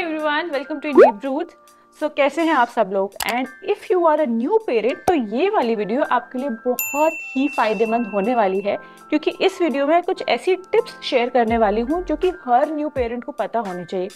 Everyone, welcome to Deep Root. So कैसे हैं आप सब लोग? And if you are a new parent तो ये वाली वीडियो आपके लिए बहुत ही फ़ायदेमंद होने वाली है, क्योंकि इस वीडियो में कुछ ऐसी टिप्स शेयर करने वाली हूँ जो कि हर न्यू पेरेंट को पता होनी चाहिए।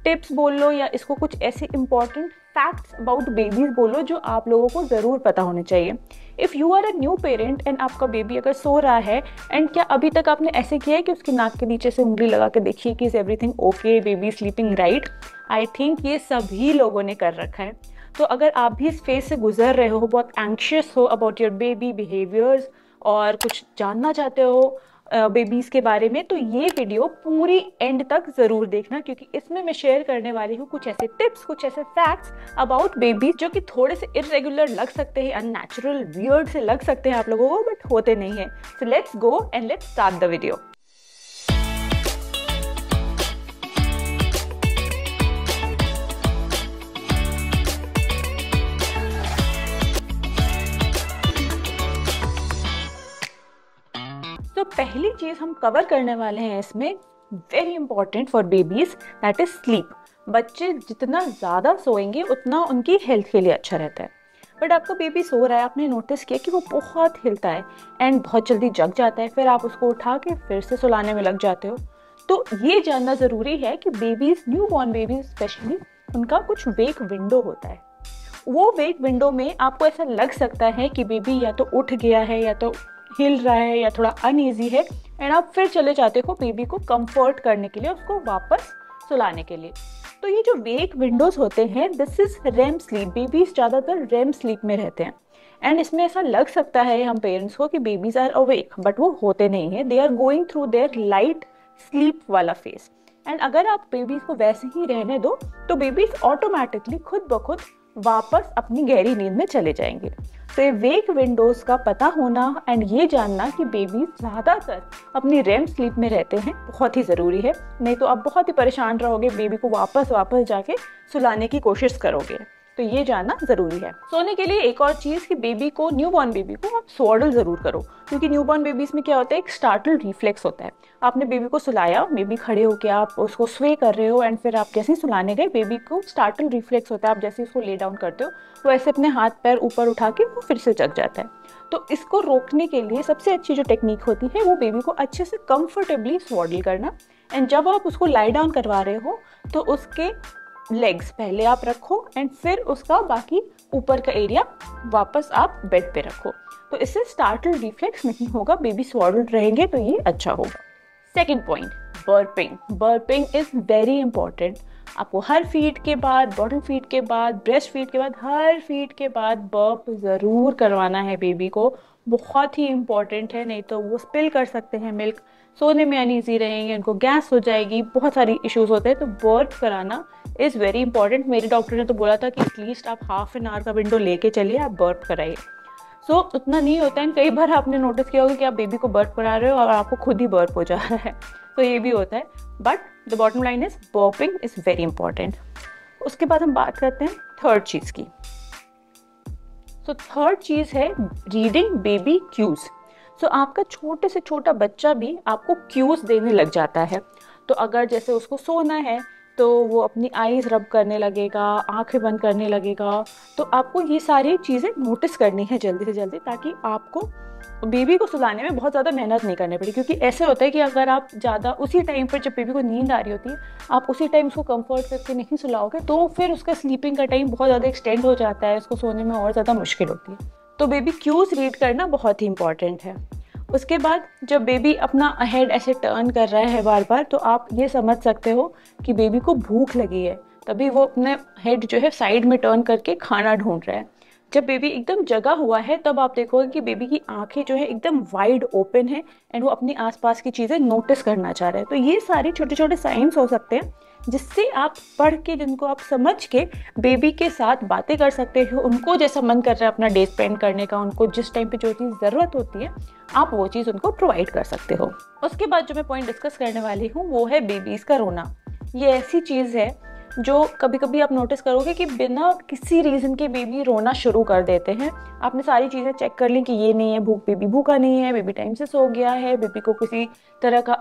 टिप्स बोल लो या इसको कुछ ऐसे इंपॉर्टेंट फैक्ट्स अबाउट बेबीज बोलो जो आप लोगों को ज़रूर पता होने चाहिए। If you are a new parent and आपका बेबी अगर सो रहा है, एंड क्या अभी तक आपने ऐसे किया है कि उसकी नाक के नीचे से उंगली लगा के देखिए कि is everything okay, baby sleeping right? I think ये सभी लोगों ने कर रखा है। तो अगर आप भी इस फेज से गुजर रहे हो, बहुत एंक्शियस हो अबाउट योर बेबी बिहेवियर्स और कुछ जानना चाहते हो बेबीज़ के बारे में, तो ये वीडियो पूरी एंड तक ज़रूर देखना, क्योंकि इसमें मैं शेयर करने वाली हूँ कुछ ऐसे टिप्स, कुछ ऐसे फैक्ट्स अबाउट बेबीज जो कि थोड़े से इरेगुलर लग सकते हैं, अननेचुरल, वियर्ड से लग सकते हैं आप लोगों को, बट होते नहीं है। So let's go and let's start the video. तो पहली चीज हम कवर करने वाले हैं इसमें, very important for babies, that is sleep. बच्चे जितना ज़्यादा सोएंगे उतना उनकी हेल्थ के लिए अच्छा रहता है। बट आपका बेबी सो रहा है, आपने नोटिस किया कि वो बहुत हिलता है एंड बहुत जल्दी जग जाता है, फिर आप उसको उठा के फिर से सुलाने में लग जाते हो। तो ये जानना ज़रूरी है कि babies, new born babies specially, उनका कुछ वेक विंडो होता है। वो वेक विंडो में आपको ऐसा लग सकता है कि बेबी या तो उठ गया है या तो हिल रहा है या थोड़ा अनईजी है, एंड आप फिर चले जाते हो बेबी को कंफर्ट करने के लिए, उसको वापस सुलाने के लिए। तो ये जो वेक विंडोज होते हैं, this is REM sleep. Babies ज़्यादातर रेम स्लीप में रहते हैं, एंड इसमें ऐसा लग सकता है हम पेरेंट्स को कि बेबीज आर अवेक, बट वो होते नहीं है। They are going through their light sleep वाला फेज। एंड अगर आप बेबीज को वैसे ही रहने दो तो बेबीज ऑटोमेटिकली खुद ब खुद वापस अपनी गहरी नींद में चले जाएंगे। तो ये वेक विंडोज का पता होना एंड ये जानना कि बेबीज ज़्यादातर अपनी रेम स्लीप में रहते हैं बहुत ही ज़रूरी है, नहीं तो आप बहुत ही परेशान रहोगे, बेबी को वापस जाके सुलाने की कोशिश करोगे। तो ये जानना ज़रूरी है। सोने के लिए एक और चीज़ कि बेबी को, न्यू बॉर्न बेबी को आप स्वाडल ज़रूर करो, क्योंकि न्यू बॉर्न बेबीज़ में क्या होता है, एक स्टार्टल रिफ्लेक्स होता है। आपने बेबी को सुलाया, बेबी खड़े होकर आप उसको स्वे कर रहे हो, एंड फिर आप जैसे ही सुलाने गए, बेबी को स्टार्टल रिफ्लेक्स होता है, आप जैसे उसको ले डाउन करते हो वो ऐसे अपने हाथ पैर ऊपर उठा के वो फिर से जग जाता है। तो इसको रोकने के लिए सबसे अच्छी जो टेक्निक होती है वो बेबी को अच्छे से कंफर्टेबली स्वाडल करना। एंड जब आप उसको लाई डाउन करवा रहे हो तो उसके लेग्स पहले आप रखो एंड फिर उसका बाकी ऊपर का एरिया वापस आप बेड पे रखो। तो इससे स्टार्टल रिफ्लेक्स नहीं होगा, बेबी स्वाडल्ड रहेंगे, तो ये अच्छा होगा। Second point, burping. Burping is very important. आपको हर फीड के बाद, बॉटल फीड के बाद, ब्रेस्ट फीड के बाद, हर फीड के बाद बर्प ज़रूर करवाना है बेबी को। बहुत ही इंपॉर्टेंट है, नहीं तो वो स्पिल कर सकते हैं मिल्क, सोने में अनईजी रहेंगे, उनको गैस हो जाएगी, बहुत सारी इश्यूज होते हैं। तो बर्प कराना इज़ वेरी इंपॉर्टेंट। मेरे डॉक्टर ने तो बोला था कि एटलीस्ट आप हाफ एन आवर का विंडो लेके चलिए, आप बर्प कराइए। सो उतना नहीं होता है, कई बार आपने नोटिस किया होगा कि आप बेबी को बर्प करा रहे हो और आपको खुद ही बर्प हो जा रहा है, तो ये भी होता है। But the bottom line is burping is very important. उसके बाद हम बात करते हैं थर्ड चीज़ की। तो थर्ड चीज़ है रीडिंग बेबी क्यूज। सो आपका छोटे से छोटा बच्चा भी आपको क्यूज देने लग जाता है। तो अगर जैसे उसको सोना है तो वो अपनी आईज रब करने लगेगा, आंखें बंद करने लगेगा, तो आपको ये सारी चीज़ें नोटिस करनी है जल्दी से जल्दी, ताकि आपको बेबी को सुलाने में बहुत ज़्यादा मेहनत नहीं करनी पड़े। क्योंकि ऐसे होता है कि अगर आप ज़्यादा उसी टाइम पर, जब बेबी को नींद आ रही होती है, आप उसी टाइम उसको कंफर्ट करके नहीं सुलाओगे तो फिर उसका स्लीपिंग का टाइम बहुत ज़्यादा एक्सटेंड हो जाता है, उसको सोने में और ज़्यादा मुश्किल होती है। तो बेबी क्यूज रीड करना बहुत ही इंपॉर्टेंट है। उसके बाद जब बेबी अपना हेड ऐसे टर्न कर रहा है बार बार, तो आप ये समझ सकते हो कि बेबी को भूख लगी है, तभी वो अपने हेड जो है साइड में टर्न करके खाना ढूंढ रहा है। जब बेबी एकदम जगा हुआ है तब आप देखोगे कि बेबी की आंखें जो है एकदम वाइड ओपन है एंड वो अपने आसपास की चीज़ें नोटिस करना चाह रहे हैं। तो ये सारे छोटे छोटे साइंस हो सकते हैं जिससे आप पढ़ के, जिनको आप समझ के बेबी के साथ बातें कर सकते हो। उनको जैसा मन कर रहा है अपना डे स्पेंड करने का, उनको जिस टाइम पे जो चीज़ ज़रूरत होती है, आप वो चीज़ उनको प्रोवाइड कर सकते हो। उसके बाद जो मैं पॉइंट डिस्कस करने वाली हूँ वो है बेबीज़ का रोना। ये ऐसी चीज़ है जो कभी कभी आप नोटिस करोगे कि बिना किसी रीज़न के बेबी रोना शुरू कर देते हैं। आपने सारी चीज़ें चेक कर ली कि ये नहीं है, बेबी भूखा नहीं है, बेबी टाइम से सो गया है, बेबी को किसी तरह का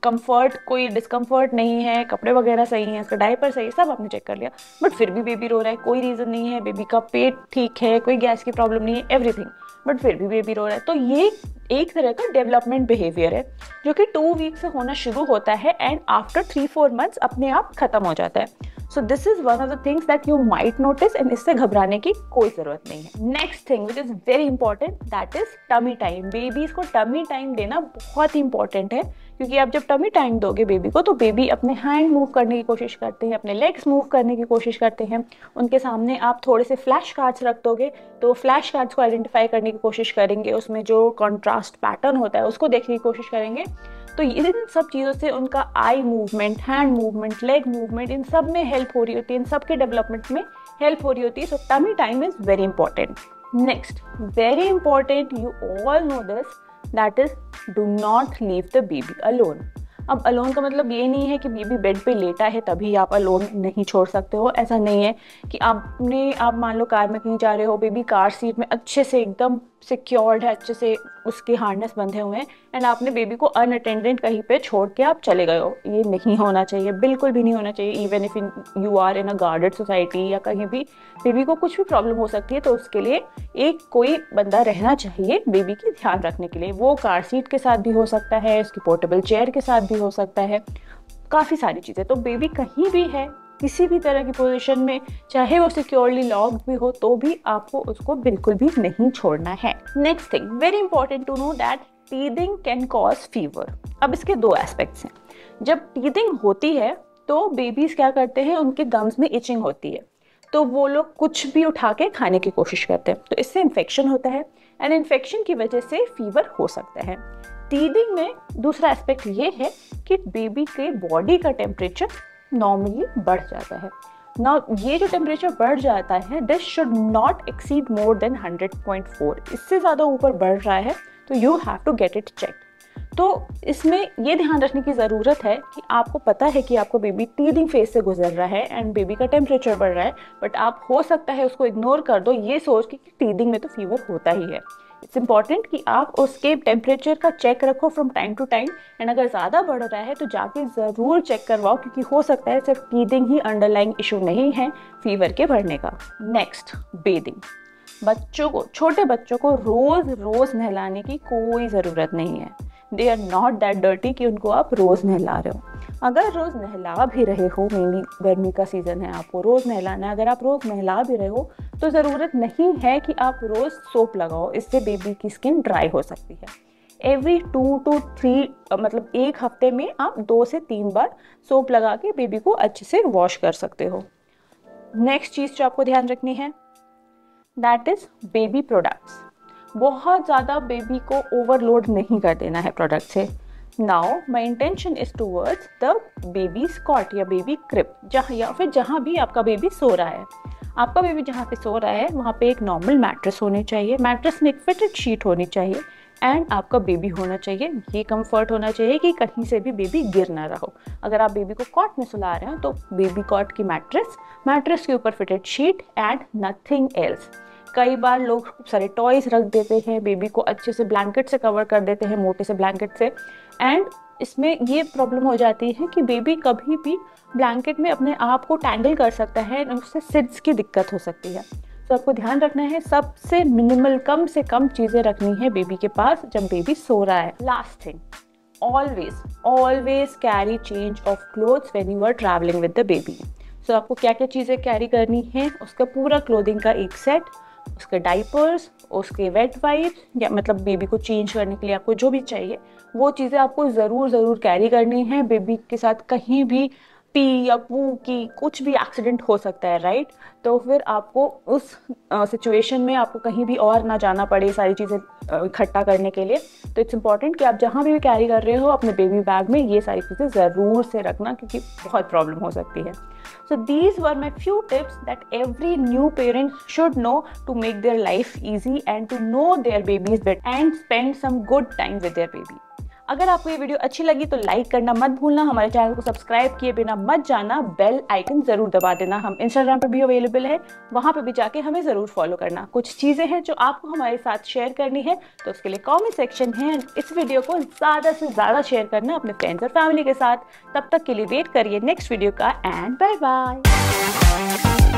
कंफर्ट, कोई डिस्कम्फर्ट नहीं है, कपड़े वगैरह सही हैं, इसका डायपर सही है, सब आपने चेक कर लिया, बट फिर भी बेबी रो रहा है, कोई रीज़न नहीं है, बेबी का पेट ठीक है, कोई गैस की प्रॉब्लम नहीं है, एवरीथिंग, बट फिर भी बेबी रो रहा है, तो ये एक तरह का डेवलपमेंट बिहेवियर है जो कि 2 वीक से होना शुरू होता है एंड आफ्टर 3-4 मंथ्स अपने आप खत्म हो जाता है। So this is one of the things that you might notice and इससे घबराने की कोई जरूरत नहीं है। Next thing which is very important, that is tummy time. Babies को टमी टाइम देना बहुत ही इंपॉर्टेंट है, क्योंकि आप जब टमी टाइम दोगे बेबी को तो बेबी अपने हैंड मूव करने की कोशिश करते हैं, अपने लेग्स मूव करने की कोशिश करते हैं। उनके सामने आप थोड़े से फ्लैश कार्ड्स रख दोगे तो फ्लैश कार्ड्स को आइडेंटिफाई करने की कोशिश करेंगे, उसमें जो कॉन्ट्रास्ट पैटर्न होता है उसको देखने की कोशिश करेंगे। तो इन सब चीज़ों से उनका eye movement, hand movement, leg movement, इन सब में हेल्प हो रही होती है, इन सब के डेवलपमेंट में हेल्प हो रही होती है। So tummy time is very important. Next, very important, you all know this, that is do not leave the baby alone. अब अलोन का मतलब ये नहीं है कि बेबी बेड पे लेटा है तभी आप अलोन नहीं छोड़ सकते हो, ऐसा नहीं है कि आप मान लो कार में कहीं जा रहे हो, बेबी कार सीट में अच्छे से एकदम सिक्योर्ड है, अच्छे से उसके हार्नेस बंधे हुए हैं एंड आपने बेबी को अनअटेंडेंट कहीं पे छोड़ के आप चले गए हो। ये नहीं होना चाहिए, बिल्कुल भी नहीं होना चाहिए। Even if you are in a guarded society या कहीं भी बेबी को कुछ भी प्रॉब्लम हो सकती है तो उसके लिए एक कोई बंदा रहना चाहिए बेबी की ध्यान रखने के लिए। वो कार सीट के साथ भी हो सकता है, उसकी पोर्टेबल चेयर के साथ भी हो सकता है, काफ़ी सारी चीज़ें। तो बेबी कहीं भी है, किसी भी तरह की पोजीशन में, चाहे वो सिक्योरली लॉक्ड भी हो, तो भी आपको उसको बिल्कुल भी नहीं छोड़ना है। Next thing, very important to know that teething can cause fever. अब इसके 2 एस्पेक्ट्स हैं। जब टीथिंग होती है तो बेबीज क्या करते हैं, उनके गम्स में इचिंग होती है, तो वो लोग कुछ भी उठा के खाने की कोशिश करते हैं, तो इससे इन्फेक्शन होता है एंड इन्फेक्शन की वजह से फीवर हो सकता है। टीथिंग में दूसरा एस्पेक्ट ये है कि बेबी के बॉडी का टेम्परेचर नॉर्मली बढ़ जाता है। ना ये जो टेम्परेचर बढ़ जाता है, this should not exceed more than 100.4। इससे ज़्यादा ऊपर बढ़ रहा है तो you have to get it check. तो इसमें ये ध्यान रखने की ज़रूरत है कि आपको पता है कि आपको बेबी टीथिंग फेज से गुजर रहा है एंड बेबी का टेम्परेचर बढ़ रहा है, बट आप हो सकता है उसको इग्नोर कर दो ये सोच के कि टीथिंग में तो फीवर होता ही है। इट्स इंपॉर्टेंट कि आप उसके टेम्परेचर का चेक रखो from time to time and अगर ज़्यादा बढ़ रहा है तो जाके ज़रूर चेक करवाओ, क्योंकि हो सकता है सिर्फ टीथिंग ही अंडरलाइंग इशू नहीं है फीवर के बढ़ने का। Next, bathing. बच्चों को, छोटे बच्चों को रोज़ नहलाने की कोई ज़रूरत नहीं है। They are not that dirty कि उनको आप रोज़ नहला रहे हो। अगर रोज़ नहला भी रहे हो, मेनली गर्मी का सीज़न है, आपको रोज़ नहलाना है, अगर आप रोज़ नहला भी रहे हो तो ज़रूरत नहीं है कि आप रोज़ सोप लगाओ, इससे बेबी की स्किन ड्राई हो सकती है। एवरी 2 to 3 मतलब 1 हफ्ते में आप 2 से 3 बार सोप लगा के बेबी को अच्छे से वॉश कर सकते हो। नेक्स्ट चीज़ जो आपको ध्यान रखनी है, दैट इज़ बेबी प्रोडक्ट्स। बहुत ज़्यादा बेबी को ओवरलोड नहीं कर देना है प्रोडक्ट से। Now my intention is towards the baby cot या बेबी क्रिप, जहाँ या फिर जहाँ भी आपका बेबी सो रहा है। आपका बेबी जहाँ पे सो रहा है वहाँ पे एक नॉर्मल मैट्रेस होनी चाहिए, मैट्रेस में एक फिटेड शीट होनी चाहिए एंड आपका बेबी होना चाहिए। ये कंफर्ट होना चाहिए कि कहीं से भी बेबी गिर ना रहो। अगर आप बेबी को कॉट में सुला रहे हैं तो बेबी कॉट की मैट्रेस के ऊपर fitted sheet and nothing else. कई बार लोग खूब सारे टॉयज रख देते हैं, बेबी को अच्छे से ब्लैंकेट से कवर कर देते हैं, मोटे से ब्लैंकेट से, एंड इसमें ये प्रॉब्लम हो जाती है कि बेबी कभी भी ब्लैंकेट में अपने आप को टैंगल कर सकता है, उससे सिड्स की दिक्कत हो सकती है। तो आपको ध्यान रखना है, सबसे मिनिमल, कम से कम चीज़ें रखनी है बेबी के पास जब बेबी सो रहा है। Last thing, always carry change of clothes when you are travelling with the baby. So आपको क्या क्या चीज़ें कैरी करनी है, उसका पूरा क्लोथिंग का एक सेट, उसके डाइपर्स, उसके वेट वाइप्स, या मतलब बेबी को चेंज करने के लिए आपको जो भी चाहिए वो चीज़ें आपको ज़रूर कैरी करनी है। बेबी के साथ कहीं भी पी या पू की कुछ भी एक्सीडेंट हो सकता है, राइट? तो फिर आपको उस सिचुएशन में आपको कहीं भी और ना जाना पड़े सारी चीज़ें इकट्ठा करने के लिए। तो इट्स इंपॉर्टेंट कि आप जहाँ भी कैरी कर रहे हो अपने बेबी बैग में ये सारी चीज़ें ज़रूर से रखना, क्योंकि बहुत प्रॉब्लम हो सकती है। So these were my few tips that every new parent should know to make their life easy and to know their babies better and spend some good time with their baby. अगर आपको ये video अच्छी लगी तो like करना मत भूलना, हमारे चैनल को सब्सक्राइब किए बिना मत जाना, बेल आइकन जरूर दबा देना। हम इंस्टाग्राम पर भी अवेलेबल है, वहां पर भी जाके हमें जरूर फॉलो करना। कुछ चीजें हैं जो आपको हमारे साथ शेयर करनी है तो उसके लिए कमेंट सेक्शन है। इस वीडियो को ज्यादा से ज्यादा शेयर करना अपने फ्रेंड्स और फैमिली के साथ। तब तक के लिए वेट करिए नेक्स्ट वीडियो का, एंड बाय बाय।